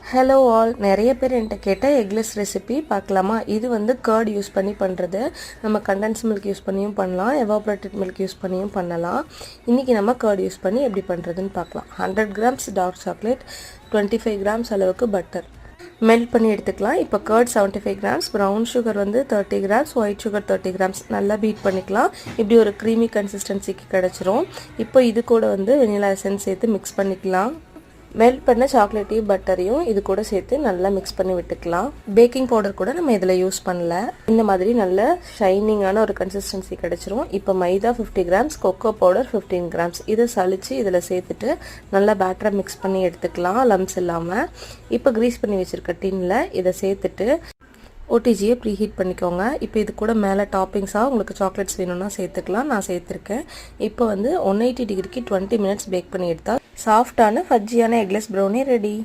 Hello all, நிறைய பேர் என்கிட்ட கேட்டால் எக்லெஸ் ரெசிபி பார்க்கலாமா? இது வந்து கர்ட் யூஸ் பண்ணி பண்ணுறது. நம்ம கண்டென்ஸ் மில்க் யூஸ் பண்ணியும் பண்ணலாம், எவாப்ரேட்டட் மில்க் யூஸ் பண்ணியும் பண்ணலாம். இன்றைக்கி நம்ம கர்ட் யூஸ் பண்ணி எப்படி பண்ணுறதுன்னு பார்க்கலாம். 100 கிராம்ஸ் டார்க் சாக்லேட், 25 கிராம்ஸ் அளவுக்கு பட்டர் மெல்ட் பண்ணி எடுத்துக்கலாம். இப்போ கர்ட் 75 கிராம்ஸ், ப்ரௌன் சுகர் வந்து 30 கிராம்ஸ், ஒயிட் சுகர் 30 கிராம்ஸ் நல்லா பீட் பண்ணிக்கலாம். இப்படி ஒரு க்ரீமி கன்சிஸ்டன்சிக்கு கிடச்சிரும். இப்போ இது கூட வந்து வெனிலா எசன்ஸ் சேர்த்து மிக்ஸ் பண்ணிக்கலாம். மெல்ட் பண்ண சாக்லேட்டையும் பட்டரையும் இது கூட சேர்த்து நல்லா மிக்ஸ் பண்ணி விட்டுக்கலாம். பேக்கிங் பவுடர் கூட நம்ம இதில் யூஸ் பண்ணல. இந்த மாதிரி நல்ல ஷைனிங்கான ஒரு கன்சிஸ்டன்சி கிடச்சிரும். இப்போ மைதா 50 கிராம்ஸ், கொக்கோ பவுடர் 15 கிராம்ஸ் இதை சளிச்சு இதில் சேர்த்துட்டு நல்லா பேட்டரை மிக்ஸ் பண்ணி எடுத்துக்கலாம் லம்ஸ் இல்லாமல். இப்போ கிரீஸ் பண்ணி வச்சுருக்க டின்னில் இதை சேர்த்துட்டு ஓடிஜியை ப்ரீ ஹீட் பண்ணிக்கோங்க. இப்போ இது கூட மேலே டாப்பிங்ஸாக உங்களுக்கு சாக்லேட்ஸ் வேணும்னா சேர்த்துக்கலாம். நான் சேர்த்துருக்கேன். இப்போ வந்து 180 டிகிரிக்கு 20 மினிட்ஸ் பேக் பண்ணி எடுத்தால் சாஃப்டான ஃபஜ்ஜியான எக்லெஸ் ப்ரௌனி ரெடி.